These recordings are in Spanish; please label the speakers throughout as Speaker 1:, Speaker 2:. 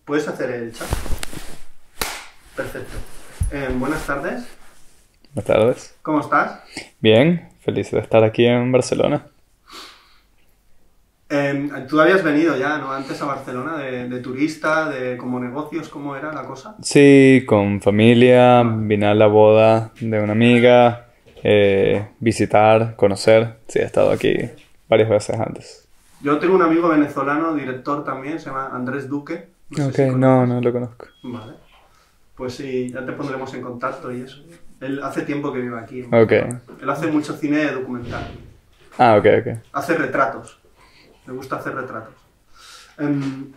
Speaker 1: ¿Puedes hacer el chat? Perfecto. Buenas tardes.
Speaker 2: Buenas tardes.
Speaker 1: ¿Cómo estás?
Speaker 2: Bien, feliz de estar aquí en Barcelona.
Speaker 1: Tú habías venido ya, ¿no? Antes a Barcelona de turista, de como negocios, ¿cómo era la cosa?
Speaker 2: Sí, con familia, vine a la boda de una amiga, visitar, conocer. Sí, he estado aquí varias veces antes.
Speaker 1: Yo tengo un amigo venezolano, director también, se llama Andrés Duque. No sé si
Speaker 2: no lo conozco.
Speaker 1: Vale. Pues sí, ya te pondremos en contacto y eso. Él hace tiempo que vive aquí.
Speaker 2: Ok.
Speaker 1: Él hace mucho cine documental.
Speaker 2: Ok.
Speaker 1: Hace retratos. Me gusta hacer retratos.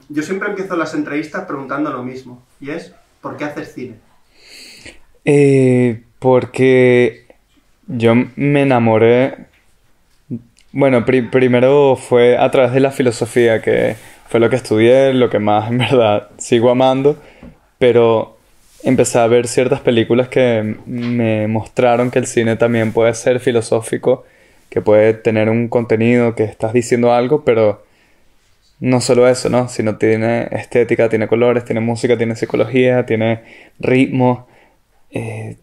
Speaker 1: Yo siempre empiezo las entrevistas preguntando lo mismo. Y es, ¿por qué haces cine?
Speaker 2: Porque yo me enamoré. Bueno, primero fue a través de la filosofía, que fue lo que estudié, lo que más en verdad sigo amando, pero empecé a ver ciertas películas que me mostraron que el cine también puede ser filosófico, que puede tener un contenido, que estás diciendo algo, pero no solo eso, ¿no? Sino tiene estética, tiene colores, tiene música, tiene psicología, tiene ritmo. Eh,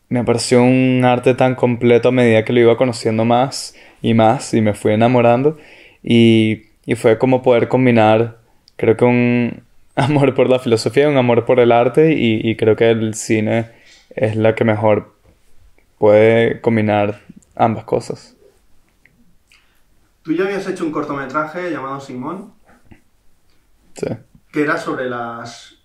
Speaker 2: Me pareció un arte tan completo a medida que lo iba conociendo más y me fui enamorando. Y fue como poder combinar, creo que un amor por la filosofía, un amor por el arte y creo que el cine es la que mejor puede combinar ambas cosas.
Speaker 1: Tú ya habías hecho un cortometraje llamado Simón,
Speaker 2: Sí.
Speaker 1: que era sobre las...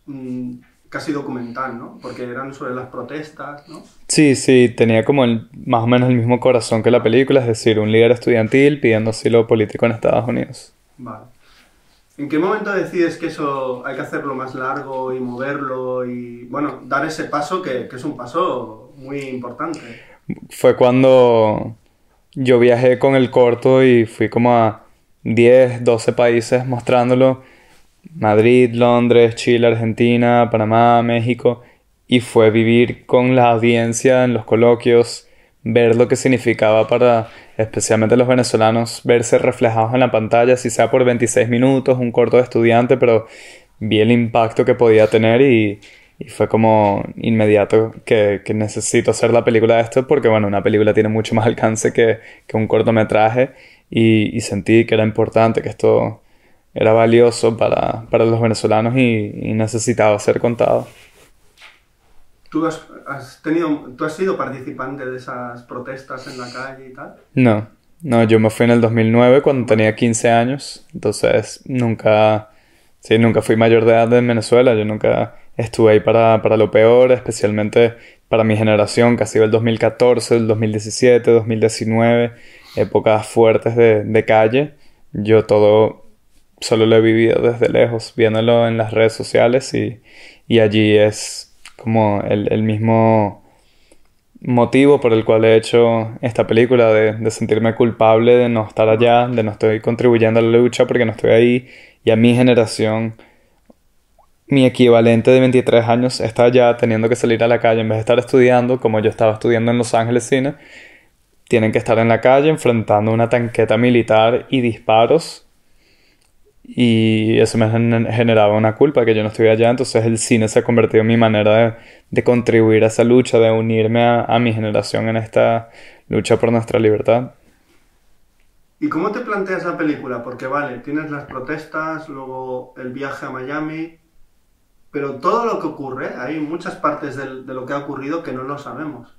Speaker 1: casi documental, ¿no? Porque eran sobre las protestas, ¿no?
Speaker 2: Sí, tenía como más o menos el mismo corazón que la película, es decir, un líder estudiantil pidiendo asilo político en Estados Unidos.
Speaker 1: Vale. ¿En qué momento decides que eso hay que hacerlo más largo y moverlo y, bueno, dar ese paso que es un paso muy importante?
Speaker 2: Fue cuando yo viajé con el corto y fui como a 10, 12 países mostrándolo. Madrid, Londres, Chile, Argentina, Panamá, México. Y fue vivir con la audiencia en los coloquios, ver lo que significaba para especialmente los venezolanos, verse reflejados en la pantalla, si sea por 26 minutos, un corto de estudiante, pero vi el impacto que podía tener y fue como inmediato que necesito hacer la película de esto porque, bueno, una película tiene mucho más alcance que un cortometraje y sentí que era importante, que esto era valioso para los venezolanos y necesitaba ser contado.
Speaker 1: ¿Tú has sido participante de esas protestas en la calle y tal?
Speaker 2: No, yo me fui en el 2009 cuando tenía 15 años, entonces nunca fui mayor de edad en Venezuela, yo nunca estuve ahí para lo peor, especialmente para mi generación, que ha sido el 2014, el 2017, 2019, épocas fuertes de calle. Yo todo solo lo he vivido desde lejos, viéndolo en las redes sociales y allí es como el mismo motivo por el cual he hecho esta película, de sentirme culpable de no estar allá, de no estoy contribuyendo a la lucha porque no estoy ahí y a mi generación, mi equivalente de 23 años está allá teniendo que salir a la calle en vez de estar estudiando como yo estaba estudiando en Los Ángeles Cine, tienen que estar en la calle enfrentando una tanqueta militar y disparos. Y eso me generaba una culpa que yo no estuve allá, entonces el cine se ha convertido en mi manera de contribuir a esa lucha, de unirme a mi generación en esta lucha por nuestra libertad.
Speaker 1: ¿Y cómo te planteas la película? Porque vale, tienes las protestas, luego el viaje a Miami, pero todo lo que ocurre, hay muchas partes de lo que ha ocurrido que no lo sabemos.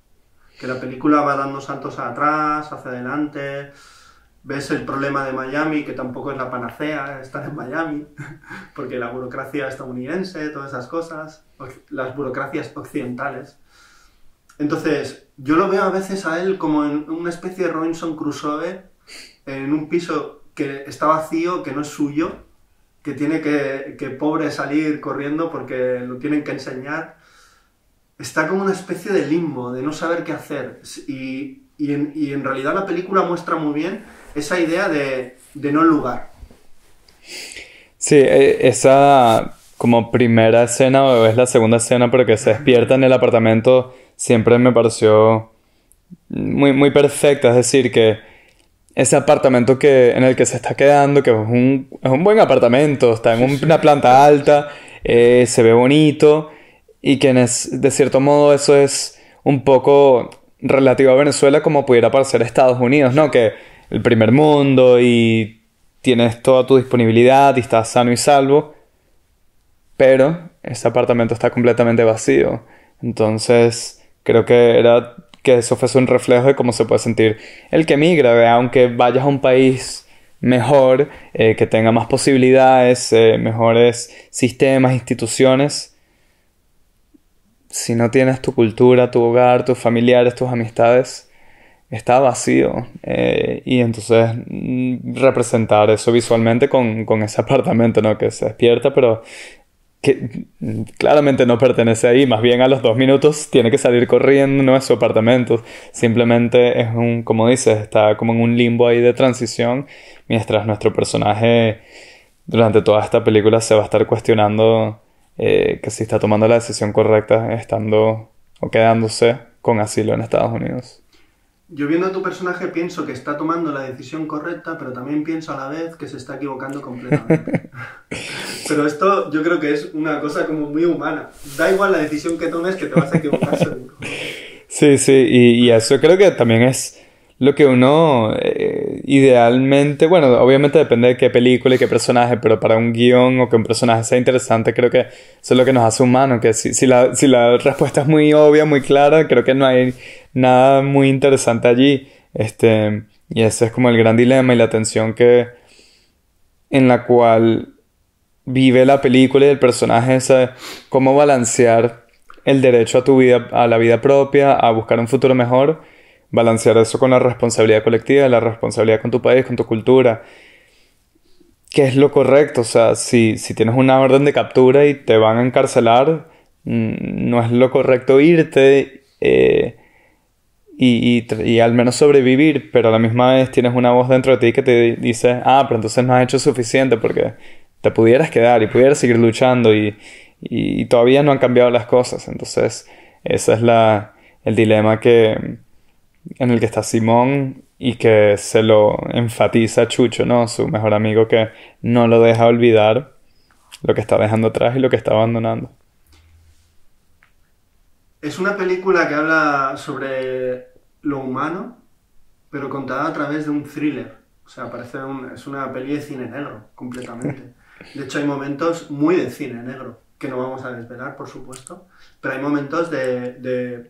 Speaker 1: Que la película va dando saltos atrás, hacia adelante... Ves el problema de Miami, que tampoco es la panacea estar en Miami, porque la burocracia estadounidense, todas esas cosas, las burocracias occidentales. Entonces, yo lo veo a veces a él como en una especie de Robinson Crusoe, en un piso que está vacío, que no es suyo, que tiene que pobre salir corriendo porque lo tienen que enseñar. Está como una especie de limbo, de no saber qué hacer. Y en realidad la película muestra muy bien esa idea de no lugar.
Speaker 2: Sí, esa como primera escena o es la segunda escena pero que se despierta en el apartamento siempre me pareció muy perfecta, es decir que ese apartamento en el que se está quedando, que es un buen apartamento, está en una planta alta, se ve bonito y que de cierto modo eso es un poco relativo a Venezuela como pudiera parecer Estados Unidos, ¿no? Que el primer mundo y tienes toda tu disponibilidad y estás sano y salvo, pero ese apartamento está completamente vacío. Entonces, creo que era que eso fuese un reflejo de cómo se puede sentir el que migra, ¿ve? Aunque vayas a un país mejor, que tenga más posibilidades, mejores sistemas, instituciones. Si no tienes tu cultura, tu hogar, tus familiares, tus amistades, está vacío. Y entonces representar eso visualmente con ese apartamento, ¿no? Que se despierta, pero que claramente no pertenece ahí. Más bien a los 2 minutos tiene que salir corriendo, no es su apartamento. Simplemente es como dices, está como en un limbo ahí de transición, mientras nuestro personaje durante toda esta película se va a estar cuestionando que si está tomando la decisión correcta estando o quedándose con asilo en Estados Unidos.
Speaker 1: Yo viendo a tu personaje pienso que está tomando la decisión correcta, pero también pienso a la vez que se está equivocando completamente. Pero esto yo creo que es una cosa como muy humana. Da igual la decisión que tomes, que te vas a equivocar seguro.
Speaker 2: Sí, sí, y eso creo que también es lo que uno idealmente, bueno, obviamente depende de qué película y qué personaje, pero para un guión o que un personaje sea interesante, creo que eso es lo que nos hace humanos, que si la respuesta es muy obvia, muy clara, creo que no hay nada muy interesante allí. Y ese es como el gran dilema y la tensión en la cual vive la película y el personaje, es cómo balancear el derecho a tu vida, a la vida propia, a buscar un futuro mejor, balancear eso con la responsabilidad colectiva, la responsabilidad con tu país, con tu cultura. ¿Qué es lo correcto? O sea, si tienes una orden de captura y te van a encarcelar, no es lo correcto irte y al menos sobrevivir, pero a la misma vez tienes una voz dentro de ti que te dice, pero entonces no has hecho suficiente porque te pudieras quedar y pudieras seguir luchando y todavía no han cambiado las cosas. Entonces, ese es el dilema en el que está Simón y que se lo enfatiza Chucho, ¿no? Su mejor amigo, que no lo deja olvidar lo que está dejando atrás y lo que está abandonando.
Speaker 1: Es una película que habla sobre lo humano, pero contada a través de un thriller. O sea, es una peli de cine negro, completamente. De hecho, hay momentos muy de cine negro, que no vamos a desvelar, por supuesto, pero hay momentos de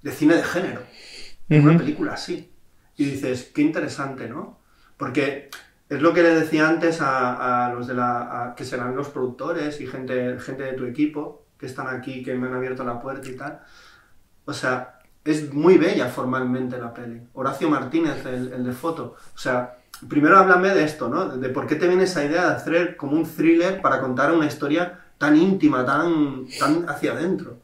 Speaker 1: cine de género. Una película así. Y dices, qué interesante, ¿no? Porque es lo que le decía antes a los que serán los productores y gente de tu equipo, que están aquí, que me han abierto la puerta y tal. O sea, es muy bella formalmente la peli. Horacio Martínez, el de foto. O sea, primero háblame de esto, ¿no? De por qué te viene esa idea de hacer como un thriller para contar una historia tan íntima, tan hacia adentro.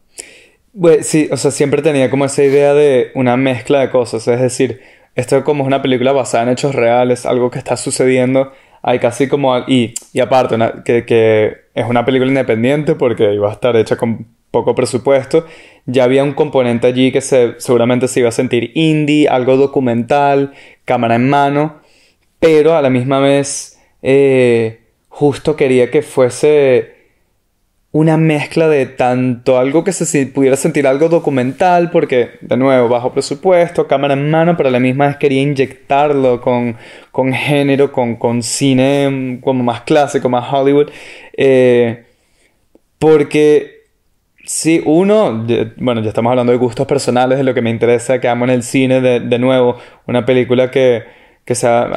Speaker 2: Pues sí, o sea, siempre tenía como esa idea de una mezcla de cosas. Es decir, esto como es una película basada en hechos reales, algo que está sucediendo. Hay casi como... Y aparte, que es una película independiente porque iba a estar hecha con poco presupuesto. Ya había un componente allí que seguramente se iba a sentir indie, algo documental, cámara en mano. Pero a la misma vez, justo quería que fuese una mezcla de tanto algo que se pudiera sentir algo documental, porque, de nuevo, bajo presupuesto, cámara en mano, pero a la misma vez quería inyectarlo con género, con cine como más clásico, más Hollywood. Porque, sí, bueno, ya estamos hablando de gustos personales, de lo que me interesa, que amo en el cine, de nuevo, una película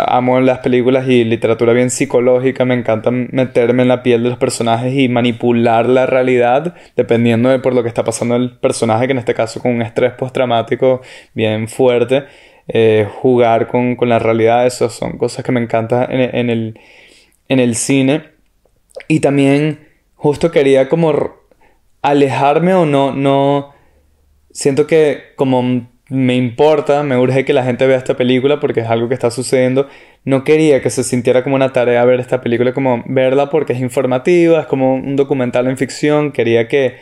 Speaker 2: amo las películas y literatura bien psicológica, me encanta meterme en la piel de los personajes y manipular la realidad dependiendo de por lo que está pasando el personaje, que en este caso con un estrés postraumático bien fuerte, jugar con la realidad, eso son cosas que me encantan en el cine. Y también justo quería como alejarme o no siento que como me importa, me urge que la gente vea esta película porque es algo que está sucediendo. No quería que se sintiera como una tarea ver esta película, como verla porque es informativa, es como un documental en ficción. Quería que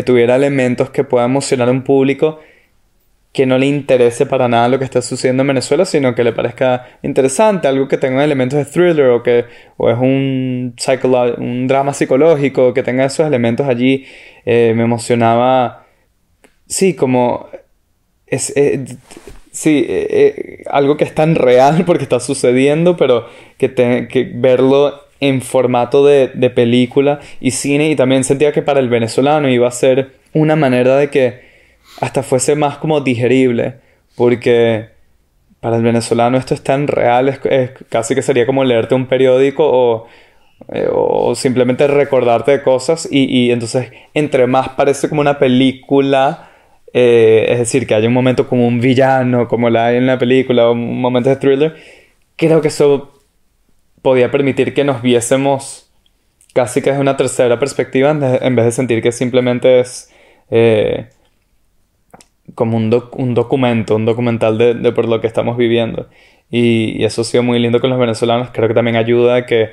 Speaker 2: tuviera elementos que puedan emocionar a un público que no le interese para nada lo que está sucediendo en Venezuela, sino que le parezca interesante, algo que tenga elementos de thriller o es un drama psicológico, que tenga esos elementos allí. Me emocionaba, sí, como algo que es tan real porque está sucediendo, pero que verlo en formato de película y cine, y también sentía que para el venezolano iba a ser una manera de que hasta fuese más como digerible, porque para el venezolano esto es tan real, casi que sería como leerte un periódico o simplemente recordarte de cosas, y entonces entre más parece como una película, es decir, que haya un momento como un villano, como la hay en la película, o un momento de thriller, creo que eso podía permitir que nos viésemos casi que desde una tercera perspectiva, en vez de sentir que simplemente es como un documental de por lo que estamos viviendo. Y eso ha sido muy lindo con los venezolanos. Creo que también ayuda a que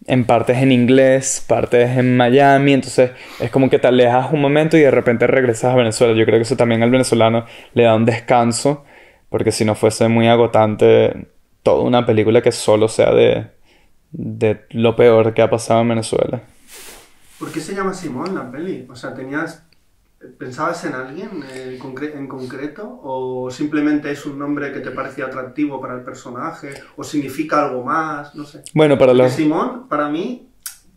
Speaker 2: en partes en inglés, partes en Miami, entonces es como que te alejas un momento y de repente regresas a Venezuela. Yo creo que eso también al venezolano le da un descanso, porque si no fuese muy agotante toda una película que solo sea de lo peor que ha pasado en Venezuela.
Speaker 1: ¿Por qué se llama Simón la peli? O sea, ¿pensabas en alguien en concreto? ¿O simplemente es un nombre que te parecía atractivo para el personaje? ¿O significa algo más? No sé.
Speaker 2: Bueno,
Speaker 1: Porque Simón, para mí,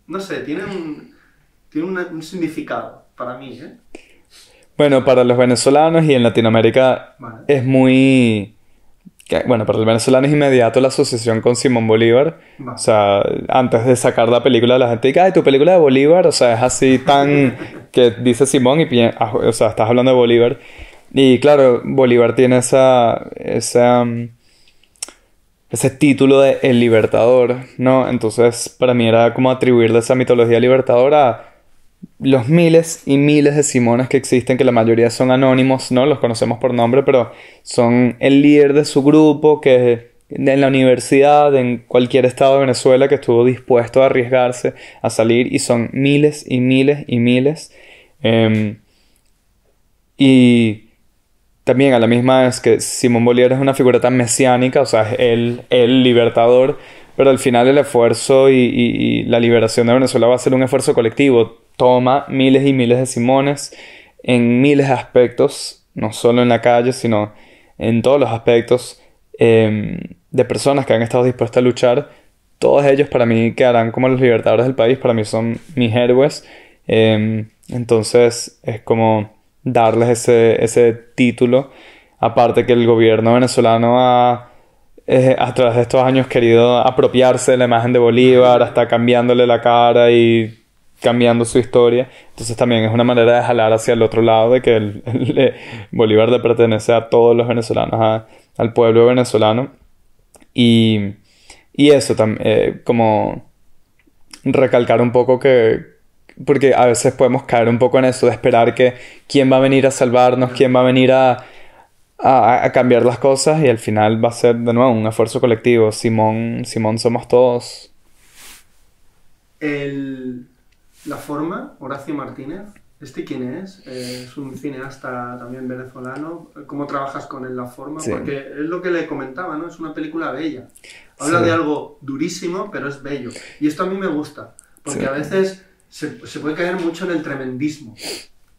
Speaker 1: no sé, tiene un significado para mí, ¿eh?
Speaker 2: Bueno, para los venezolanos y en Latinoamérica
Speaker 1: Vale.
Speaker 2: es muy... Bueno, para el venezolano es inmediato la asociación con Simón Bolívar.
Speaker 1: Vale.
Speaker 2: O sea, antes de sacar la película, la gente dice, ay, tu película de Bolívar. O sea, es así tan... que dice Simón o sea, estás hablando de Bolívar. Y claro, Bolívar tiene ese título de El Libertador, ¿no? Entonces, para mí era como atribuirle esa mitología libertadora a los miles y miles de Simones que existen, que la mayoría son anónimos, ¿no? Los conocemos por nombre, pero son el líder de su grupo, que en la universidad, en cualquier estado de Venezuela, que estuvo dispuesto a arriesgarse a salir, y son miles y miles y miles. Y también a la misma vez que Simón Bolívar es una figura tan mesiánica, o sea, es el libertador, pero al final el esfuerzo y la liberación de Venezuela va a ser un esfuerzo colectivo. Toma miles y miles de Simones en miles de aspectos, no solo en la calle, sino en todos los aspectos, de personas que han estado dispuestas a luchar. Todos ellos para mí quedarán como los libertadores del país, para mí son mis héroes. Entonces es como darles ese título. Aparte que el gobierno venezolano a través de estos años querido apropiarse de la imagen de Bolívar, hasta cambiándole la cara y cambiando su historia. Entonces también es una manera de jalar hacia el otro lado, de que Bolívar le pertenece a todos los venezolanos, al pueblo venezolano. Y eso también, como recalcar un poco porque a veces podemos caer un poco en eso de esperar que quién va a venir a salvarnos, quién va a venir a cambiar las cosas, y al final va a ser de nuevo un esfuerzo colectivo. Simón somos todos.
Speaker 1: La Forma, Horacio Martínez, ¿quién es? Es un cineasta también venezolano. ¿Cómo trabajas con él, La Forma?
Speaker 2: Sí.
Speaker 1: Porque es lo que le comentaba, ¿no? Es una película bella. Habla de algo durísimo, pero es bello. Y esto a mí me gusta, porque a veces se puede caer mucho en el tremendismo.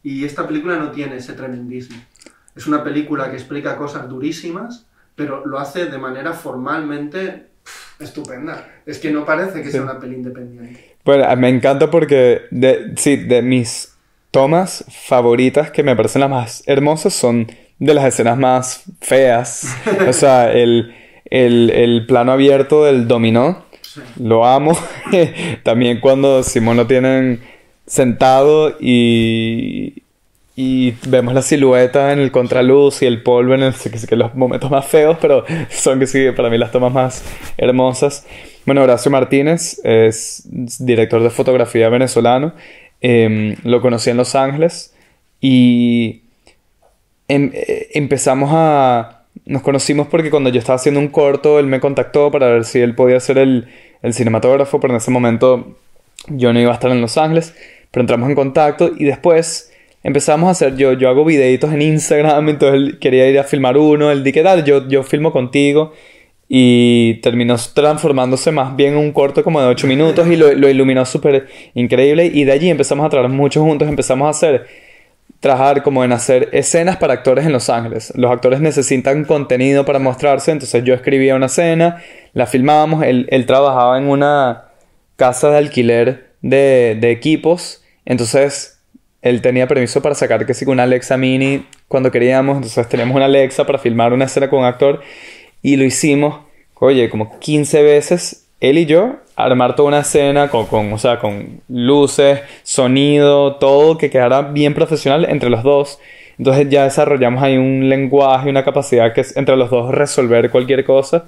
Speaker 1: Y esta película no tiene ese tremendismo. Es una película que explica cosas durísimas, pero lo hace de manera formalmente estupenda. Es que no parece que sea una peli independiente.
Speaker 2: Bueno, me encanta porque de mis tomas favoritas, que me parecen las más hermosas, son de las escenas más feas. O sea, el plano abierto del dominó, sí. Lo amo. También cuando Simón lo tienen sentado y vemos la silueta en el contraluz y el polvo que los momentos más feos, pero son que sí, para mí las tomas más hermosas. Bueno, Horacio Martínez es director de fotografía venezolano. Lo conocí en Los Ángeles y nos conocimos porque cuando yo estaba haciendo un corto, él me contactó para ver si él podía ser el cinematógrafo, pero en ese momento yo no iba a estar en Los Ángeles, pero entramos en contacto y después empezamos a hacer, yo hago videitos en Instagram, entonces él quería ir a filmar uno, él dije, dale, yo filmo contigo. Y terminó transformándose más bien en un corto como de 8 minutos y lo iluminó súper increíble. Y de allí empezamos a trabajar mucho juntos, empezamos a trabajar como en hacer escenas para actores en Los Ángeles. Los actores necesitan contenido para mostrarse, entonces yo escribía una escena, la filmábamos, él trabajaba en una casa de alquiler de equipos, entonces él tenía permiso para sacar que sí una Alexa Mini cuando queríamos, entonces teníamos una Alexa para filmar una escena con un actor y lo hicimos, oye, como 15 veces, él y yo, armar toda una escena o sea, con luces, sonido, todo que quedara bien profesional entre los dos. Entonces ya desarrollamos ahí un lenguaje, una capacidad que es entre los dos resolver cualquier cosa.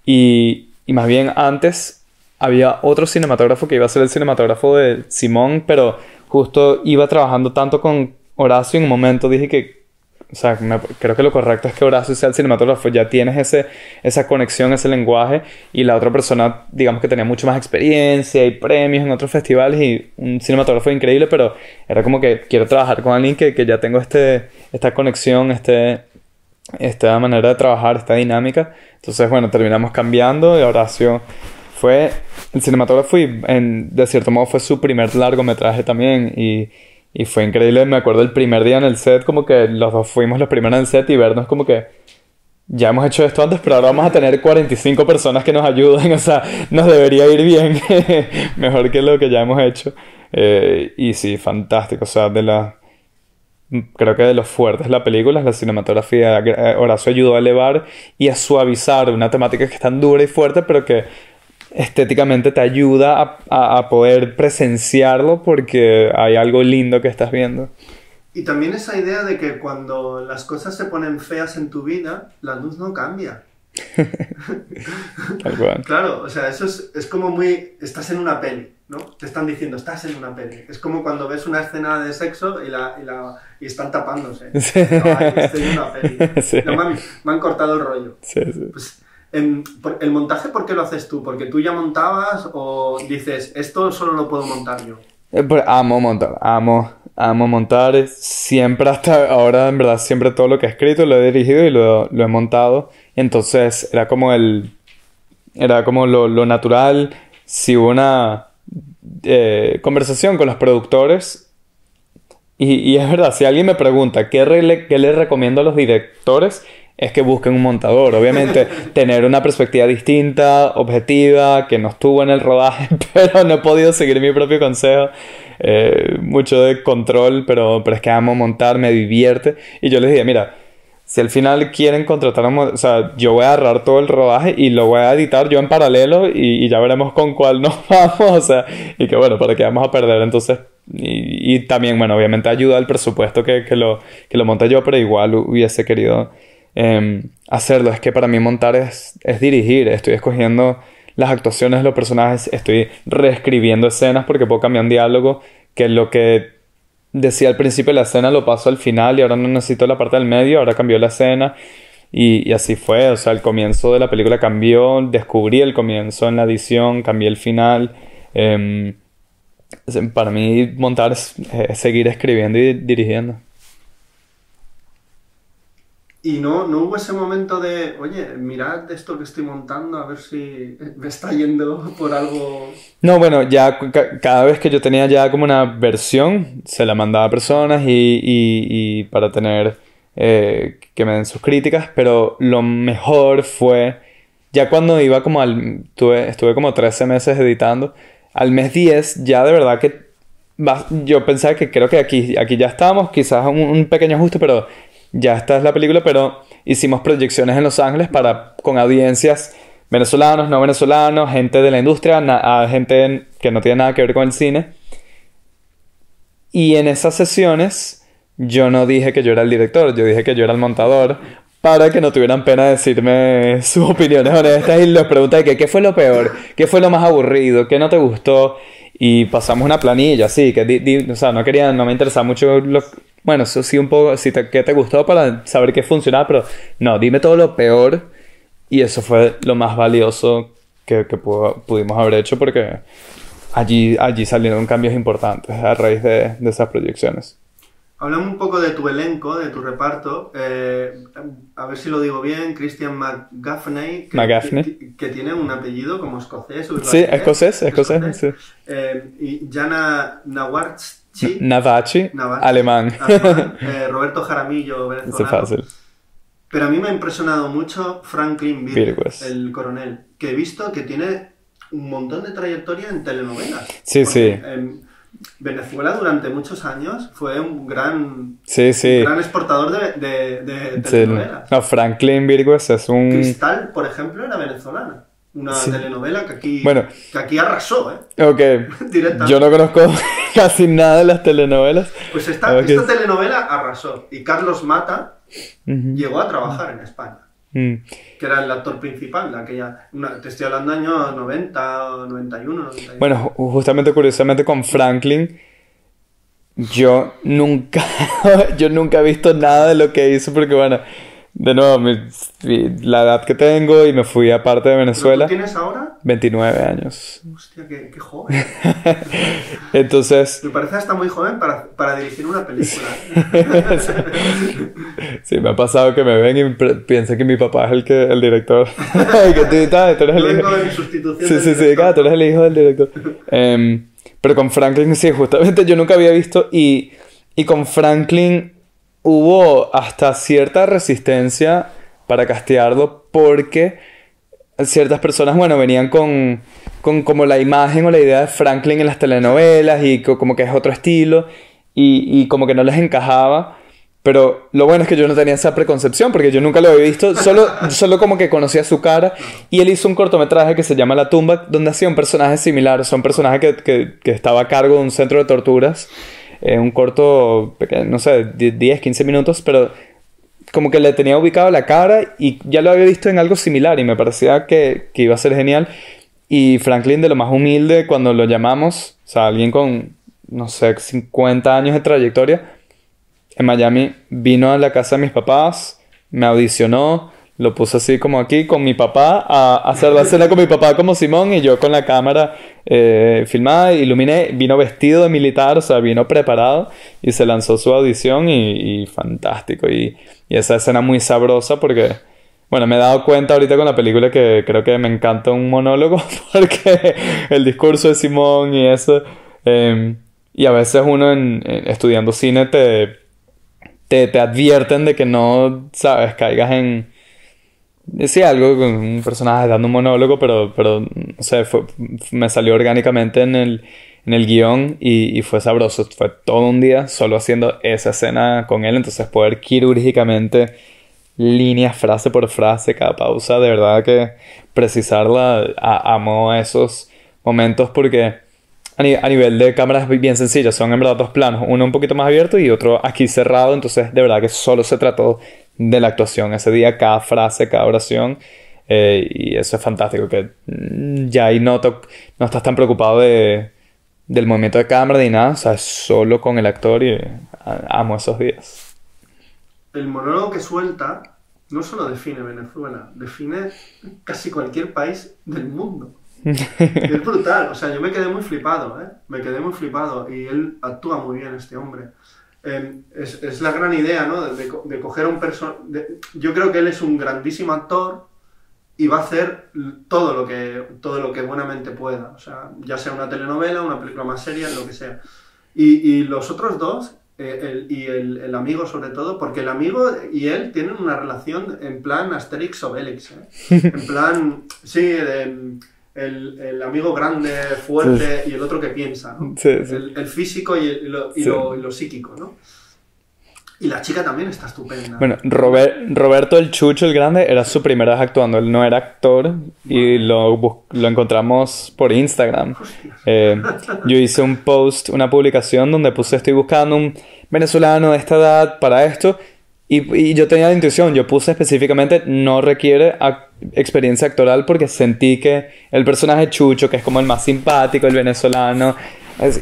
Speaker 2: Y más bien antes había otro cinematógrafo que iba a ser el cinematógrafo de Simón, pero justo iba trabajando tanto con Horacio en un momento dije que, o sea, creo que lo correcto es que Horacio sea el cinematógrafo, ya tienes esa conexión, ese lenguaje, y la otra persona, digamos que tenía mucho más experiencia y premios en otros festivales y un cinematógrafo increíble, pero era como que quiero trabajar con alguien que ya tengo esta conexión, esta manera de trabajar, esta dinámica. Entonces, bueno, terminamos cambiando y Horacio fue el cinematógrafo y de cierto modo fue su primer largometraje también y fue increíble. Me acuerdo el primer día en el set, como que los dos fuimos los primeros en el set y vernos como que ya hemos hecho esto antes, pero ahora vamos a tener 45 personas que nos ayuden, o sea, nos debería ir bien, mejor que lo que ya hemos hecho. Y sí, fantástico, o sea, creo que de los fuertes de la película es la cinematografía. Horacio ayudó a elevar y a suavizar una temática que es tan dura y fuerte, pero que estéticamente te ayuda a poder presenciarlo porque hay algo lindo que estás viendo.
Speaker 1: Y también esa idea de que cuando las cosas se ponen feas en tu vida, la luz no cambia.
Speaker 2: Tal cual.
Speaker 1: Claro, o sea, eso es como muy... Estás en una peli, ¿no? Te están diciendo, estás en una peli. Es como cuando ves una escena de sexo y están tapándose.
Speaker 2: Sí.
Speaker 1: No, ay, estoy en una peli.
Speaker 2: Sí.
Speaker 1: No, mami, me han cortado el rollo.
Speaker 2: Sí, sí.
Speaker 1: Pues, ¿el montaje por qué lo haces tú? ¿Porque tú ya montabas o dices, esto solo lo puedo montar yo?
Speaker 2: Amo montar, amo montar. Siempre hasta ahora, en verdad, siempre todo lo que he escrito lo he dirigido y lo he montado. Entonces era como lo natural. Si hubo una conversación con los productores y es verdad, si alguien me pregunta qué le recomiendo a los directores, es que busquen un montador. Obviamente tener una perspectiva distinta, objetiva, que no estuvo en el rodaje, pero no he podido seguir mi propio consejo. Mucho de control, pero es que amo montar, me divierte. Y yo les dije, mira, si al final quieren contratar o sea, yo voy a agarrar todo el rodaje y lo voy a editar yo en paralelo y ya veremos con cuál nos vamos, o sea, y que bueno, para qué vamos a perder. Entonces, y también, bueno, obviamente ayuda al presupuesto que lo monte yo, pero igual hubiese querido hacerlo. Es que para mí montar es dirigir. Estoy escogiendo las actuaciones de los personajes, estoy reescribiendo escenas porque puedo cambiar un diálogo, que lo que decía al principio de la escena lo paso al final y ahora no necesito la parte del medio, ahora cambió la escena y así fue. O sea, el comienzo de la película cambió, descubrí el comienzo en la edición, cambié el final. Para mí montar es seguir escribiendo y dirigiendo.
Speaker 1: Y no hubo ese momento de, oye, mirad esto que estoy montando, a ver si me está yendo por algo...
Speaker 2: No, bueno, ya cada vez que yo tenía ya como una versión, se la mandaba a personas y para tener que me den sus críticas, pero lo mejor fue, ya cuando iba como estuve como 13 meses editando, al mes 10 ya de verdad que yo pensaba que creo que aquí ya estábamos, quizás un pequeño ajuste, pero... Ya esta es la película, pero hicimos proyecciones en Los Ángeles con audiencias venezolanos, no venezolanos, gente de la industria, gente que no tiene nada que ver con el cine. Y en esas sesiones yo no dije que yo era el director, yo dije que yo era el montador, para que no tuvieran pena de decirme sus opiniones honestas y les pregunté qué fue lo peor, qué fue lo más aburrido, qué no te gustó. Y pasamos una planilla, sí, o sea, no me interesaba mucho bueno, eso sí un poco, qué te gustó para saber qué funcionaba, pero no, dime todo lo peor y eso fue lo más valioso que pudimos haber hecho porque allí salieron cambios importantes a raíz de esas proyecciones.
Speaker 1: Hablamos un poco de tu elenco, de tu reparto. A ver si lo digo bien. Christian McGaffney,
Speaker 2: McGaffney.
Speaker 1: que tiene un apellido como escocés. O
Speaker 2: Sí, escocés, sí.
Speaker 1: Y Jana Nawarchi.
Speaker 2: Navachi, alemán.
Speaker 1: Roberto Jaramillo,
Speaker 2: Eso es
Speaker 1: venezolano.
Speaker 2: fácil.
Speaker 1: Pero a mí me ha impresionado mucho Franklin
Speaker 2: Virgües.
Speaker 1: el coronel, que he visto que tiene un montón de trayectoria en telenovelas.
Speaker 2: Sí, sí.
Speaker 1: En Venezuela durante muchos años fue un gran,
Speaker 2: Sí, sí.
Speaker 1: un gran exportador de
Speaker 2: Sí.
Speaker 1: telenovelas.
Speaker 2: No, Franklin Virgües es un...
Speaker 1: Cristal, por ejemplo, era venezolana. Una
Speaker 2: Sí.
Speaker 1: telenovela
Speaker 2: Bueno.
Speaker 1: que aquí arrasó,
Speaker 2: Ok.
Speaker 1: directamente.
Speaker 2: Yo no conozco casi nada de las telenovelas.
Speaker 1: Pues esta
Speaker 2: Ok.
Speaker 1: telenovela arrasó. Y Carlos Mata
Speaker 2: Ujú.
Speaker 1: llegó a trabajar en España.
Speaker 2: Mm.
Speaker 1: Que era el actor principal de aquella... te estoy hablando de años 90, 91, 92.
Speaker 2: Bueno, justamente, curiosamente, con Franklin, yo nunca, yo nunca he visto nada de lo que hizo, porque bueno, de nuevo, la edad que tengo y me fui aparte de
Speaker 1: ¿Pero
Speaker 2: Venezuela,
Speaker 1: tú tienes ahora?
Speaker 2: 29 años.
Speaker 1: Hostia, qué joven.
Speaker 2: Entonces,
Speaker 1: Me parece hasta muy joven para dirigir una película.
Speaker 2: sí, me ha pasado que me ven y piensan que mi papá es el director. Y que tú eres el
Speaker 1: Yo
Speaker 2: hijo.
Speaker 1: vengo en sustitución
Speaker 2: Sí,
Speaker 1: del
Speaker 2: sí, sí,
Speaker 1: director.
Speaker 2: claro, tú eres el hijo del director. Pero con Franklin, sí, justamente yo nunca había visto. Y con Franklin hubo hasta cierta resistencia para castearlo, porque ciertas personas, bueno, venían con como la imagen o la idea de Franklin en las telenovelas y como que es otro estilo y como que no les encajaba. Pero lo bueno es que yo no tenía esa preconcepción, porque yo nunca lo había visto, solo como que conocía su cara. Y él hizo un cortometraje que se llama La Tumba, donde hacía un personaje similar. O sea, un personaje que estaba a cargo de un centro de torturas. Un corto, pequeño, no sé, 10, 15 minutos, pero como que le tenía ubicado la cara y ya lo había visto en algo similar y me parecía que iba a ser genial. Y Franklin, de lo más humilde, cuando lo llamamos, o sea, alguien con, no sé, 50 años de trayectoria, en Miami, vino a la casa de mis papás, me audicionó, lo puse así como aquí con mi papá a hacer la escena con mi papá como Simón y yo con la cámara filmada, iluminé, vino vestido de militar, o sea, vino preparado y se lanzó su audición y fantástico. Y esa escena muy sabrosa porque, bueno, me he dado cuenta ahorita con la película que creo que me encanta un monólogo porque el discurso de Simón y eso, y a veces uno estudiando cine te advierten de que no, sabes, caigas en... Decía algo con un personaje dando un monólogo, pero no sé, me salió orgánicamente en el guión y fue sabroso. Fue todo un día solo haciendo esa escena con él, entonces poder quirúrgicamente, línea, frase por frase, cada pausa, de verdad que precisarla, amo esos momentos porque... A nivel de cámaras bien sencillas, son en verdad dos planos, uno un poquito más abierto y otro aquí cerrado, entonces de verdad que solo se trató de la actuación ese día, cada frase, cada oración, y eso es fantástico, que ya ahí no estás tan preocupado del movimiento de cámara ni nada, o sea, es solo con el actor y amo esos días.
Speaker 1: El monólogo que suelta no solo define Venezuela, define casi cualquier país del mundo. Es brutal, o sea, yo me quedé muy flipado, me quedé muy flipado y él actúa muy bien, este hombre. Es la gran idea, ¿no? De coger a un personaje... Yo creo que él es un grandísimo actor y va a hacer todo lo que buenamente pueda, o sea, ya sea una telenovela, una película más seria, lo que sea. Y los otros dos, el amigo sobre todo, porque el amigo y él tienen una relación en plan Asterix Obelix, en plan, sí, el amigo grande, fuerte, sí, y el otro que piensa, ¿no?
Speaker 2: Sí, sí.
Speaker 1: El físico y lo psíquico, ¿no? Y la chica también está estupenda.
Speaker 2: Bueno, Roberto el Chucho, el grande, era su primera vez actuando. Él no era actor y lo encontramos por Instagram. Yo hice un post, una publicación donde puse: estoy buscando un venezolano de esta edad para esto. Y yo tenía la intuición, yo puse específicamente no requiere experiencia actoral, porque sentí que el personaje Chucho, que es como el más simpático, el venezolano,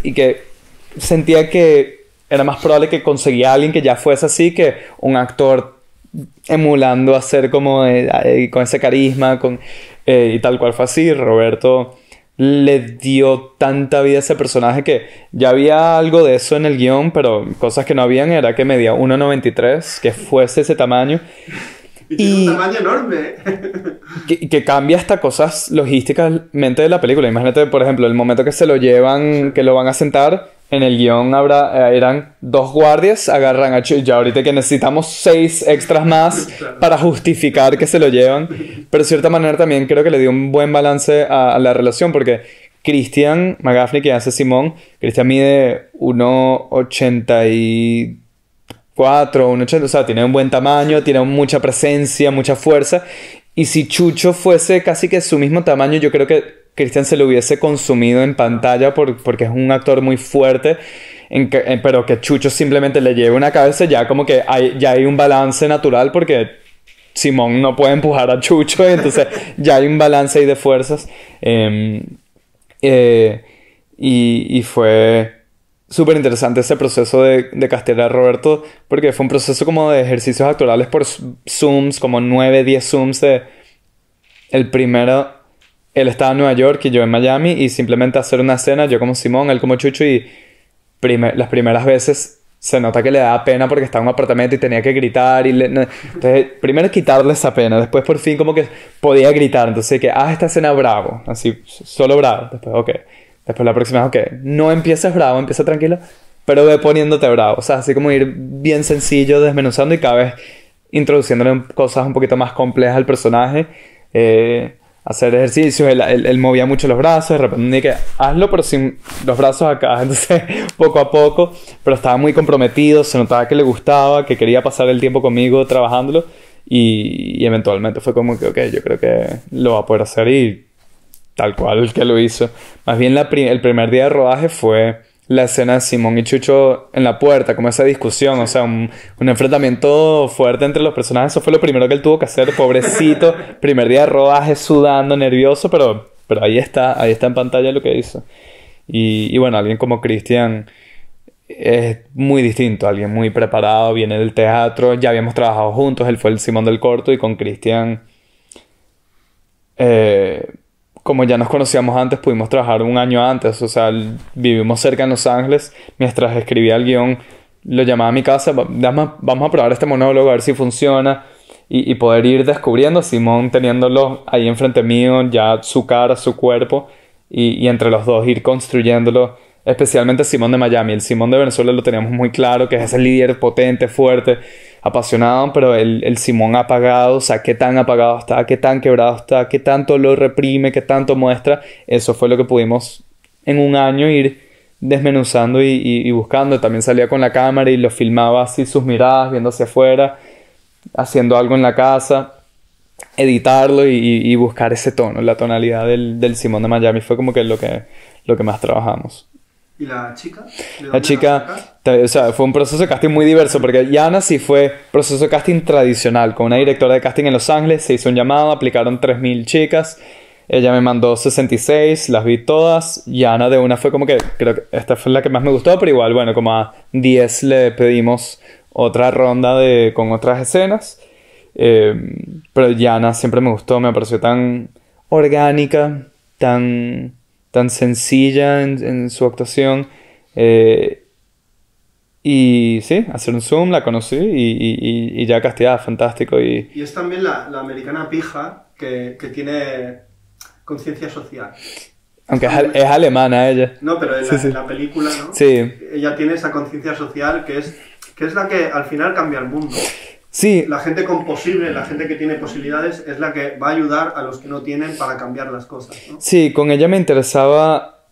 Speaker 2: y que sentía que era más probable que conseguía a alguien que ya fuese así que un actor emulando a ser como con ese carisma y tal cual fue así. Roberto le dio tanta vida a ese personaje que ya había algo de eso en el guión, pero cosas que no habían era que medía 1,93, que fuese ese tamaño.
Speaker 1: Y tiene un tamaño enorme.
Speaker 2: Que cambia hasta cosas logísticamente de la película. Imagínate, por ejemplo, el momento que se lo llevan, que lo van a sentar, en el guión eran 2 guardias, agarran a Chucho. Ya ahorita que necesitamos 6 extras más para justificar que se lo llevan. Pero de cierta manera también creo que le dio un buen balance a la relación, porque Christian McGaffney, que hace Simón, Christian mide 1,84, 1,80, o sea, tiene un buen tamaño, tiene mucha presencia, mucha fuerza. Y si Chucho fuese casi que su mismo tamaño, yo creo que Christian se lo hubiese consumido en pantalla porque es un actor muy fuerte, pero que Chucho simplemente le lleve una cabeza, ya como que ya hay un balance natural, porque Simón no puede empujar a Chucho, y entonces ya hay un balance ahí de fuerzas. Y fue súper interesante ese proceso de castear a Roberto, porque fue un proceso como de ejercicios actorales por Zooms, como 9, 10 Zooms el primero. Él estaba en Nueva York y yo en Miami, y simplemente hacer una escena, yo como Simón, él como Chucho, y las primeras veces se nota que le daba pena porque estaba en un apartamento y tenía que gritar. Entonces, primero quitarle esa pena, después por fin como que podía gritar. Entonces, esta escena bravo, así, solo bravo. Después, ok. Después la próxima, ok, no empieces bravo, empieza tranquilo, pero ve poniéndote bravo. O sea, así como ir bien sencillo, desmenuzando y cada vez introduciéndole cosas un poquito más complejas al personaje. Hacer ejercicios, él movía mucho los brazos, de repente dije, hazlo pero sin los brazos acá, entonces poco a poco, pero estaba muy comprometido, se notaba que le gustaba, que quería pasar el tiempo conmigo trabajándolo, y eventualmente fue como que, ok, yo creo que lo va a poder hacer, y tal cual que lo hizo. Más bien el primer día de rodaje fue la escena de Simón y Chucho en la puerta, como esa discusión, o sea, un enfrentamiento fuerte entre los personajes. Eso fue lo primero que él tuvo que hacer, pobrecito. Primer día de rodaje, sudando, nervioso, pero ahí está en pantalla lo que hizo. Y bueno, alguien como Christian es muy distinto, alguien muy preparado, viene del teatro, ya habíamos trabajado juntos, él fue el Simón del corto, y con Christian, como ya nos conocíamos antes, pudimos trabajar un año antes. O sea, vivimos cerca en Los Ángeles. Mientras escribía el guión, lo llamaba a mi casa, vamos a probar este monólogo, a ver si funciona, y poder ir descubriendo a Simón teniéndolo ahí enfrente mío, ya su cara, su cuerpo, y entre los dos ir construyéndolo. Especialmente Simón de Miami. El Simón de Venezuela lo teníamos muy claro, que es ese líder potente, fuerte, apasionado, pero el Simón apagado, o sea, qué tan apagado está, qué tan quebrado está, qué tanto lo reprime, qué tanto muestra. Eso fue lo que pudimos en un año ir desmenuzando y buscando. También salía con la cámara y lo filmaba así, sus miradas, viendo hacia afuera, haciendo algo en la casa, editarlo y buscar ese tono, la tonalidad del Simón de Miami. Fue como que lo que más trabajamos.
Speaker 1: ¿Y la chica?
Speaker 2: La chica, o sea, fue un proceso de casting muy diverso, porque Yana sí fue proceso de casting tradicional, con una directora de casting en Los Ángeles. Se hizo un llamado, aplicaron 3,000 chicas, ella me mandó 66, las vi todas. Yana de una fue como que, creo que esta fue la que más me gustó, pero igual, bueno, como a 10 le pedimos otra ronda con otras escenas. Pero Yana siempre me gustó, me pareció tan orgánica, tan sencilla en su actuación. Y sí, hacer un Zoom, la conocí y ya casteada, fantástico.
Speaker 1: Y es también la americana pija que tiene conciencia social.
Speaker 2: Aunque es alemana ella.
Speaker 1: No, pero en la película, ¿no?
Speaker 2: Sí.
Speaker 1: Ella tiene esa conciencia social que es la que al final cambia el mundo.
Speaker 2: Sí.
Speaker 1: La gente la gente que tiene posibilidades, es la que va a ayudar a los que no tienen para cambiar las cosas, ¿no?
Speaker 2: Sí, con ella me interesaba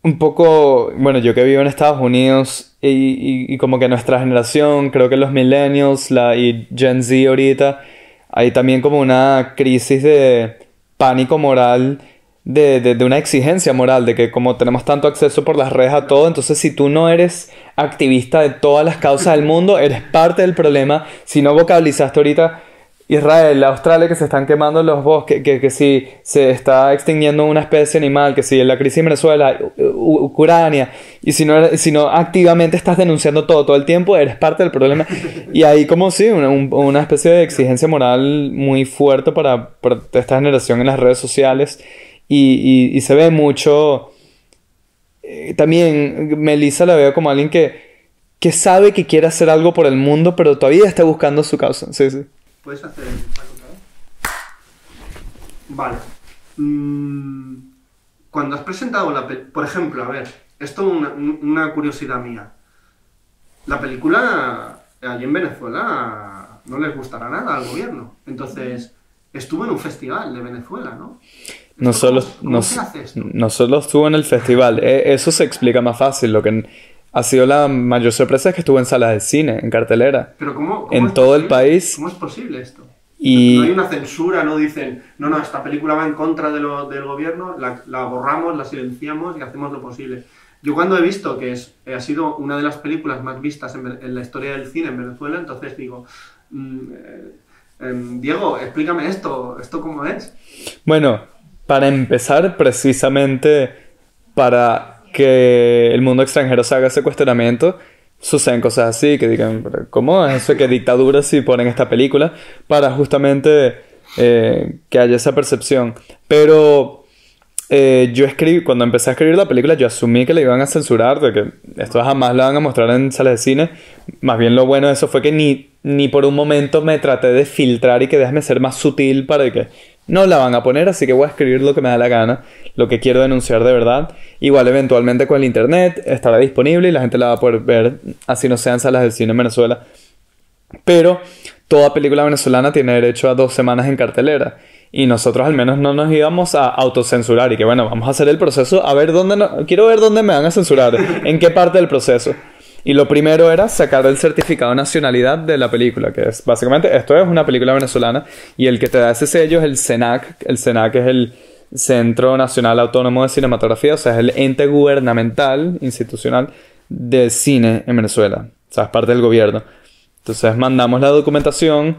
Speaker 2: un poco, bueno, yo que vivo en Estados Unidos y como que nuestra generación, creo que los millennials y Gen Z ahorita, hay también como una crisis de pánico moral, de una exigencia moral, de que como tenemos tanto acceso por las redes a todo, entonces si tú no eres activista de todas las causas del mundo, eres parte del problema. Si no vocalizaste ahorita Israel, Australia, que se están quemando los bosques, que si se está extinguiendo una especie animal, que si la crisis en Venezuela, Ucrania, y si no activamente estás denunciando todo el tiempo, eres parte del problema. Y ahí como sí, una especie de exigencia moral muy fuerte para esta generación en las redes sociales. y se ve mucho. También Melissa la veo como alguien que sabe que quiere hacer algo por el mundo, pero todavía está buscando su causa. Sí, sí.
Speaker 1: ¿Puedes hacer el saco otra vez? Vale. Cuando has presentado la película, por ejemplo, a ver, esto es una curiosidad mía. La película allí en Venezuela no les gustará nada al gobierno. Entonces, estuvo en un festival de Venezuela, ¿no? ¿Cómo se hace esto?
Speaker 2: No solo estuvo en el festival, eso se explica más fácil. Lo que ha sido la mayor sorpresa es que estuvo en salas de cine, en cartelera.
Speaker 1: Pero ¿cómo
Speaker 2: en todo el país.
Speaker 1: ¿Cómo es posible esto?
Speaker 2: Y
Speaker 1: no hay una censura, no dicen, no, esta película va en contra del gobierno, la borramos, la silenciamos y hacemos lo posible. Yo cuando he visto que ha sido una de las películas más vistas en la historia del cine en Venezuela, entonces digo, Diego, explícame ¿esto cómo es?
Speaker 2: Bueno, para empezar, precisamente para que el mundo extranjero se haga ese cuestionamiento, suceden cosas así, que digan, ¿cómo es eso? ¿Qué dictadura si ponen esta película? Para justamente que haya esa percepción. Pero yo cuando empecé a escribir la película, yo asumí que la iban a censurar, de que esto jamás la van a mostrar en salas de cine. Más bien lo bueno de eso fue que ni por un momento me traté de filtrar y que déjame ser más sutil para que no la van a poner, así que voy a escribir lo que me da la gana, lo que quiero denunciar de verdad. Igual eventualmente con el internet estará disponible y la gente la va a poder ver, así no sean salas de cine en Venezuela. Pero toda película venezolana tiene derecho a 2 semanas en cartelera. Y nosotros al menos no nos íbamos a autocensurar y que bueno, vamos a hacer el proceso, a ver quiero ver dónde me van a censurar, en qué parte del proceso. Y lo primero era sacar el certificado de nacionalidad de la película, que es básicamente, esto es una película venezolana y el que te da ese sello es el CENAC. El CENAC es el Centro Nacional Autónomo de Cinematografía, o sea, es el ente gubernamental, institucional de cine en Venezuela, o sea, es parte del gobierno. Entonces mandamos la documentación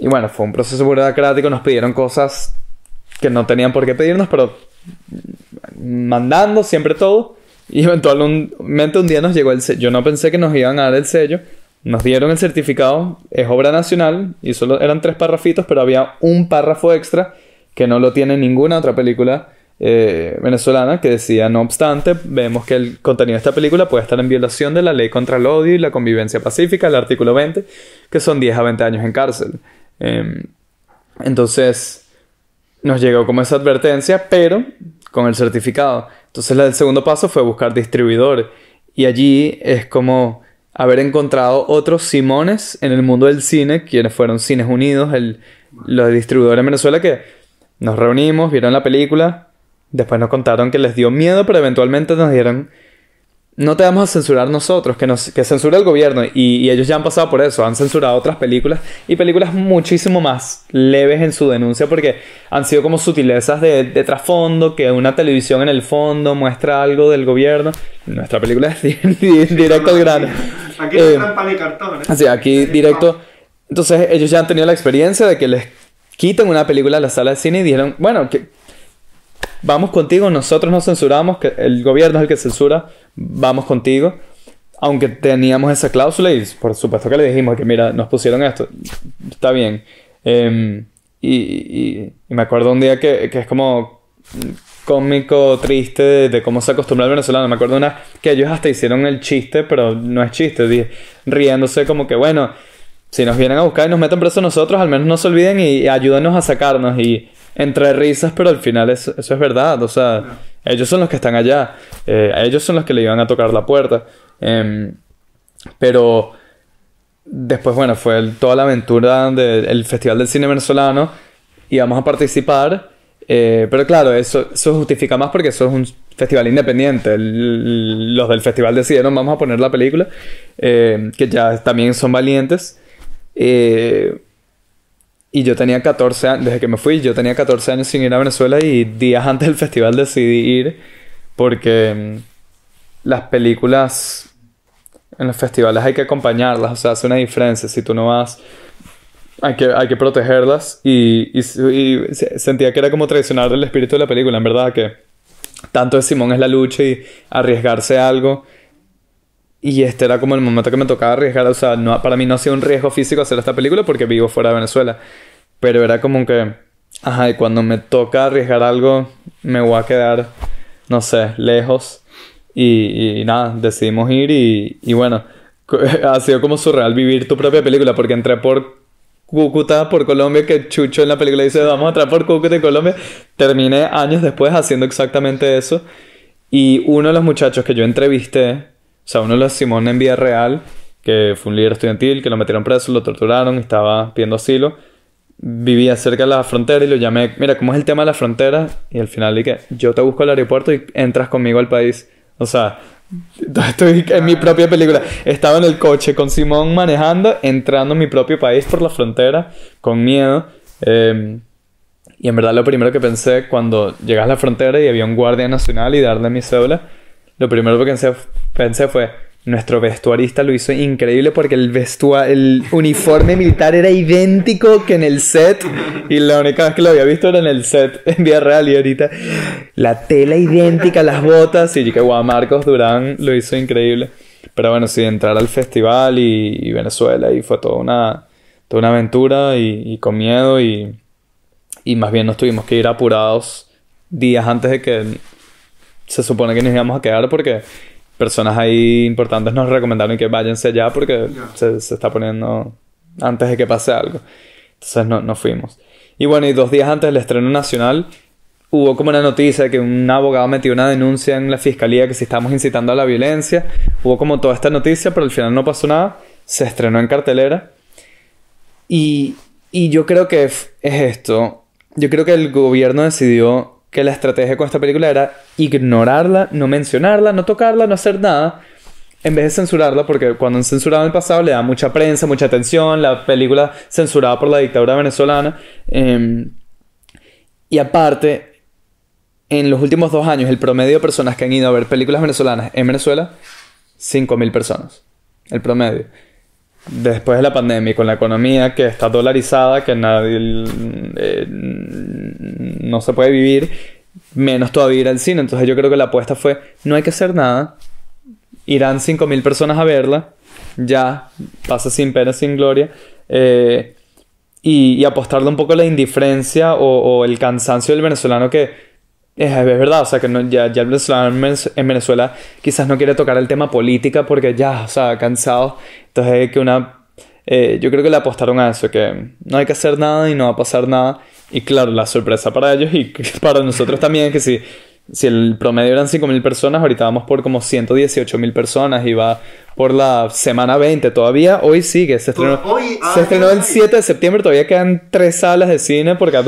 Speaker 2: y bueno, fue un proceso burocrático, nos pidieron cosas que no tenían por qué pedirnos, pero mandando siempre todo. Y eventualmente un día nos llegó el sello. Yo no pensé que nos iban a dar el sello. Nos dieron el certificado. Es obra nacional. Y solo eran 3 párrafitos, pero había un párrafo extra que no lo tiene ninguna otra película venezolana, que decía: no obstante, vemos que el contenido de esta película puede estar en violación de la ley contra el odio y la convivencia pacífica, el artículo 20, que son 10 a 20 años en cárcel. Entonces nos llegó como esa advertencia, pero con el certificado. Entonces el segundo paso fue buscar distribuidor. Y allí es como haber encontrado otros Simones en el mundo del cine, quienes fueron Cines Unidos, los distribuidores en Venezuela, que nos reunimos, vieron la película, después nos contaron que les dio miedo, pero eventualmente nos dieron: no te vamos a censurar nosotros, que censura el gobierno. Y ellos ya han pasado por eso, han censurado otras películas, y películas muchísimo más leves en su denuncia, porque han sido como sutilezas de trasfondo, que una televisión en el fondo muestra algo del gobierno. Nuestra película es directo al grano.
Speaker 1: Aquí no está en pan y cartón, ¿eh?
Speaker 2: Así, aquí directo. Entonces ellos ya han tenido la experiencia de que les quitan una película a la sala de cine y dijeron: bueno, que vamos contigo, nosotros no censuramos, que el gobierno es el que censura, vamos contigo. Aunque teníamos esa cláusula y por supuesto que le dijimos que mira, nos pusieron esto, está bien. Y me acuerdo un día que es como cómico, triste de cómo se acostumbra el venezolano. Me acuerdo que ellos hasta hicieron el chiste, pero no es chiste, riéndose como que bueno, si nos vienen a buscar y nos meten presos nosotros, al menos no se olviden y ayúdenos a sacarnos. Y entre risas, pero al final eso es verdad. O sea, ellos son los que están allá. Ellos son los que le iban a tocar la puerta. Pero después, bueno, fue toda la aventura del Festival del Cine Venezolano. Íbamos a participar. Pero claro, eso justifica más porque eso es un festival independiente. Los del festival decidieron: vamos a poner la película. Que ya también son valientes. Y yo tenía 14 años, desde que me fui, yo tenía 14 años sin ir a Venezuela y días antes del festival decidí ir porque las películas en los festivales hay que acompañarlas, o sea, hace una diferencia. Si tú no vas, hay que protegerlas y sentía que era como traicionar el espíritu de la película, en verdad, que tanto de Simón es la lucha y arriesgarse a algo. Y este era como el momento que me tocaba arriesgar. O sea, para mí no ha sido un riesgo físico hacer esta película porque vivo fuera de Venezuela. Pero era como que Ajá, y cuando me toca arriesgar algo, me voy a quedar, no sé, lejos. Y nada, decidimos ir y bueno, ha sido como surreal vivir tu propia película, porque entré por Cúcuta, por Colombia, que Chucho en la película dice, vamos a entrar por Cúcuta y Colombia. Terminé años después haciendo exactamente eso. Y uno de los muchachos que yo entrevisté, o sea, uno de los Simón en vida real, que fue un líder estudiantil, que lo metieron preso, lo torturaron y estaba pidiendo asilo, vivía cerca de la frontera y lo llamé, mira, ¿cómo es el tema de la frontera? Y al final dije, yo te busco al aeropuerto y entras conmigo al país. O sea, estoy en mi propia película. Estaba en el coche con Simón manejando, entrando en mi propio país por la frontera, con miedo. Y en verdad lo primero que pensé cuando llegas a la frontera y había un guardia nacional y darle mi cédula, lo primero que pensé fue, nuestro vestuarista lo hizo increíble porque el uniforme militar era idéntico que en el set. Y la única vez que lo había visto era en el set, en vida real. Y ahorita la tela idéntica, las botas. Y yo que guau, Marcos Durán lo hizo increíble. Pero bueno, sí, entrar al festival y Venezuela y fue toda una aventura y con miedo y más bien nos tuvimos que ir apurados días antes de que se supone que nos íbamos a quedar porque personas ahí importantes nos recomendaron que váyanse allá porque se está poniendo antes de que pase algo. Entonces no fuimos. Y bueno, y 2 días antes del estreno nacional hubo como una noticia de que un abogado metió una denuncia en la fiscalía que si estábamos incitando a la violencia. Hubo como toda esta noticia, pero al final no pasó nada. Se estrenó en cartelera. Y yo creo que es esto. Yo creo que el gobierno decidió que la estrategia con esta película era ignorarla, no mencionarla, no tocarla, no hacer nada, en vez de censurarla, porque cuando han censurado en el pasado le da mucha prensa, mucha atención, la película censurada por la dictadura venezolana. Y aparte, en los últimos 2 años, el promedio de personas que han ido a ver películas venezolanas en Venezuela, 5.000 personas. El promedio. Después de la pandemia y con la economía que está dolarizada, que nadie no se puede vivir, menos todavía ir al cine. Entonces yo creo que la apuesta fue, no hay que hacer nada, irán 5.000 personas a verla, ya, pasa sin pena, sin gloria, y apostarle un poco a la indiferencia o el cansancio del venezolano que es verdad, o sea que ya el venezolano en Venezuela quizás no quiere tocar el tema política porque ya, o sea, cansado. Entonces yo creo que le apostaron a eso, que no hay que hacer nada y no va a pasar nada. Y claro, la sorpresa para ellos y para nosotros también es que si el promedio eran 5.000 personas, ahorita vamos por como 118.000 personas y va por la semana 20. Todavía hoy sigue, se estrenó el 7 de septiembre, todavía quedan 3 salas de cine porque ha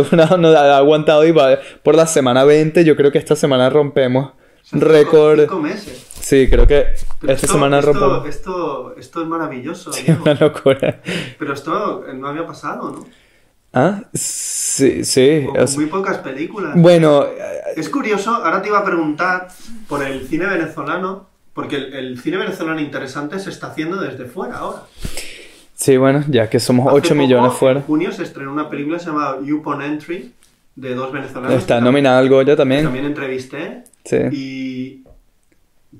Speaker 2: aguantado y va por la semana 20. Yo creo que esta semana rompemos récord.
Speaker 1: 5 meses.
Speaker 2: Sí, creo que esta semana rompemos.
Speaker 1: Esto es maravilloso.
Speaker 2: Sí, una locura.
Speaker 1: Pero esto no había pasado, ¿no?
Speaker 2: Ah, sí.
Speaker 1: Muy pocas películas.
Speaker 2: Bueno,
Speaker 1: es curioso, ahora te iba a preguntar por el cine venezolano, porque el cine venezolano interesante se está haciendo desde fuera ahora.
Speaker 2: Sí, bueno, ya que somos 8 millones fuera.
Speaker 1: En junio se estrenó una película que se llama You Upon Entry, de 2 venezolanos.
Speaker 2: Está nominada al Goya también.
Speaker 1: También entrevisté.
Speaker 2: Sí.
Speaker 1: Y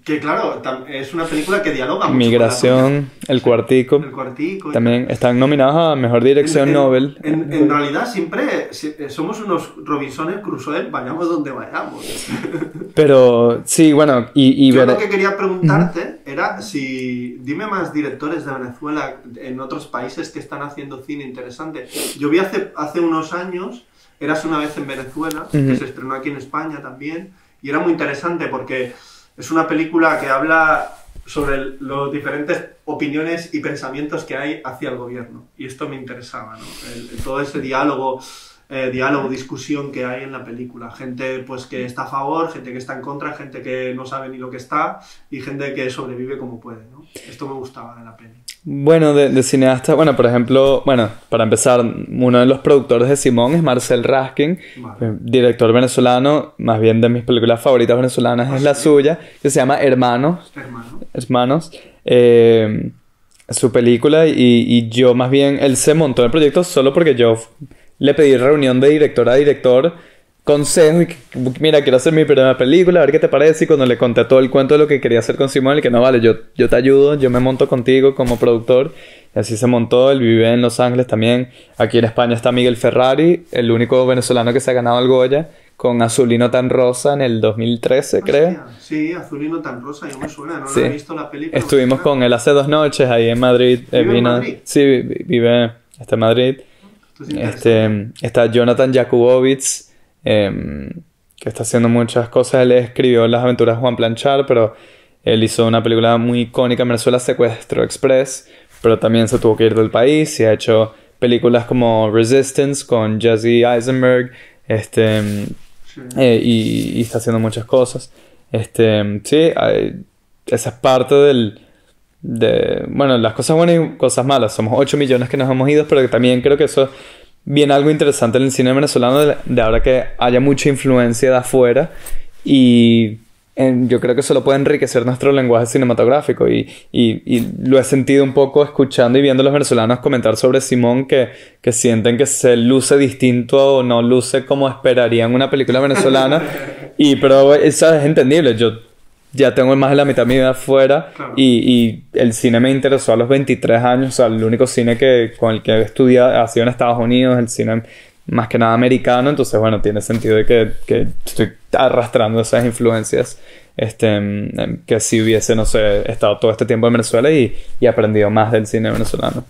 Speaker 1: que claro, es una película que dialoga mucho
Speaker 2: Migración, El Cuartico.
Speaker 1: El Cuartico.
Speaker 2: También están nominados a Mejor Dirección Nobel.
Speaker 1: En realidad siempre somos unos Robinsones Crusoe, vayamos donde vayamos.
Speaker 2: Pero sí, bueno,
Speaker 1: Yo lo que quería preguntarte era si... Dime más directores de Venezuela en otros países que están haciendo cine interesante. Yo vi hace unos años, Eras una vez en Venezuela, que se estrenó aquí en España también, y era muy interesante porque... Es una película que habla sobre las diferentes opiniones y pensamientos que hay hacia el gobierno. Y esto me interesaba, ¿no? Todo ese diálogo, discusión que hay en la película. Gente pues que está a favor, gente que está en contra, gente que no sabe ni lo que está y gente que sobrevive como puede, ¿no? Esto me gustaba de la peli.
Speaker 2: Bueno, de cineasta, bueno, por ejemplo, para empezar, uno de los productores de Simón es Marcel Raskin, vale. Director venezolano, más bien de mis películas favoritas venezolanas es la suya, que se llama Hermanos. Su película, y yo más bien, él se montó en el proyecto solo porque yo le pedí reunión de director a director, consejo y mira, quiero hacer mi primera película, a ver qué te parece. Y cuando le conté todo el cuento de lo que quería hacer con Simón, el que no, vale, yo te ayudo, yo me monto contigo como productor. y así se montó. Él vive en Los Ángeles también. Aquí en España está Miguel Ferrari, el único venezolano que se ha ganado el Goya, con Azulino tan rosa en el 2013, creo.
Speaker 1: Hostia, sí, Azulino tan rosa, yo me suena, no
Speaker 2: Sí.
Speaker 1: la he visto la película.
Speaker 2: Estuvimos con él hace 2 noches ahí en Madrid.
Speaker 1: ¿Vive en
Speaker 2: vino,
Speaker 1: Madrid?
Speaker 2: Sí, está en Madrid.
Speaker 1: Esto es interesante.
Speaker 2: Está Jonathan Jakubowicz, que está haciendo muchas cosas. Él escribió Las aventuras de Juan Planchar, pero él hizo una película muy icónica en Venezuela, Secuestro Express, pero también se tuvo que ir del país y ha hecho películas como Resistance con Jesse Eisenberg,
Speaker 1: Sí.
Speaker 2: y está haciendo muchas cosas. Sí, esa es parte bueno, las cosas buenas y cosas malas. Somos 8 millones que nos hemos ido, pero que también creo que eso viene algo interesante en el cine venezolano de ahora que haya mucha influencia de afuera y yo creo que eso lo puede enriquecer nuestro lenguaje cinematográfico y lo he sentido un poco escuchando y viendo a los venezolanos comentar sobre Simón que sienten que se luce distinto o no luce como esperarían una película venezolana pero eso es entendible. Yo ya tengo más de la mitad de mi vida afuera,
Speaker 1: Claro.
Speaker 2: y el cine me interesó a los 23 años. O sea, el único cine con el que he estudiado ha sido en Estados Unidos, el cine más que nada americano. Entonces, bueno, tiene sentido de que estoy arrastrando esas influencias, que si hubiese, no sé, estado todo este tiempo en Venezuela y aprendido más del cine venezolano.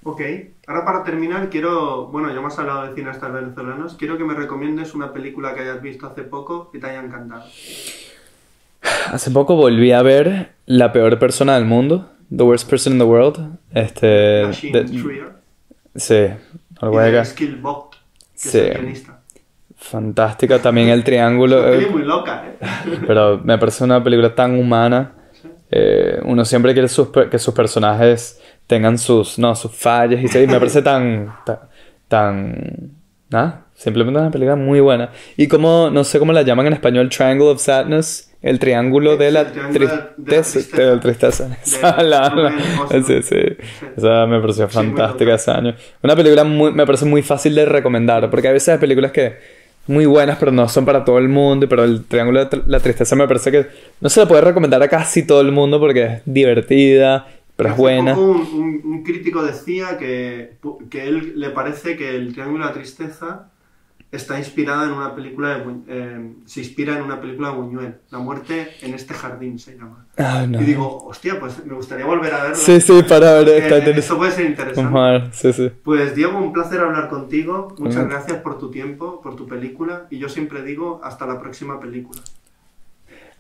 Speaker 1: Ok, ahora para terminar quiero, bueno, ya hemos hablado de cineastas venezolanos, quiero que me recomiendes una película que hayas visto hace poco y te haya encantado.
Speaker 2: Hace poco volví a ver La peor persona del mundo, The Worst Person in the World.
Speaker 1: Lashing Trier
Speaker 2: Sí,
Speaker 1: y
Speaker 2: Noruega.
Speaker 1: de Skillbot, que
Speaker 2: Sí.
Speaker 1: es el guionista.
Speaker 2: Fantástica también El Triángulo.
Speaker 1: Una peli muy loca, ¿eh?
Speaker 2: Pero me parece una película tan humana.
Speaker 1: Sí.
Speaker 2: Uno siempre quiere que sus personajes tengan sus fallas y me parece nada, simplemente una película muy buena. Y como, no sé cómo la llaman en español, Triangle of Sadness, el triángulo de
Speaker 1: Sí,
Speaker 2: la
Speaker 1: el triángulo de la
Speaker 2: tristeza. De la tristeza.
Speaker 1: Ruben Östlund.
Speaker 2: Sí. Esa me pareció
Speaker 1: Sí, muy
Speaker 2: fantástica
Speaker 1: loca.
Speaker 2: ese año. Una película me parece muy fácil de recomendar, porque a veces hay películas que muy buenas, pero no son para todo el mundo. Pero el triángulo de la tristeza me parece que no se la puede recomendar a casi todo el mundo porque es divertida, pero es
Speaker 1: Hace
Speaker 2: buena.
Speaker 1: poco un crítico decía que él le parece que el Triángulo de la Tristeza está inspirada en una película se inspira en una película de Buñuel, La muerte en este jardín se llama.
Speaker 2: Ah, no.
Speaker 1: Y digo, hostia, pues me gustaría volver a verla.
Speaker 2: Sí, para ver, está
Speaker 1: Esto
Speaker 2: interesante.
Speaker 1: puede ser interesante.
Speaker 2: Vamos a ver, sí.
Speaker 1: Pues Diego, un placer hablar contigo. Muchas
Speaker 2: Mm.
Speaker 1: gracias por tu tiempo, por tu película. Y yo siempre digo, hasta la próxima película.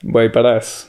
Speaker 2: Voy para eso.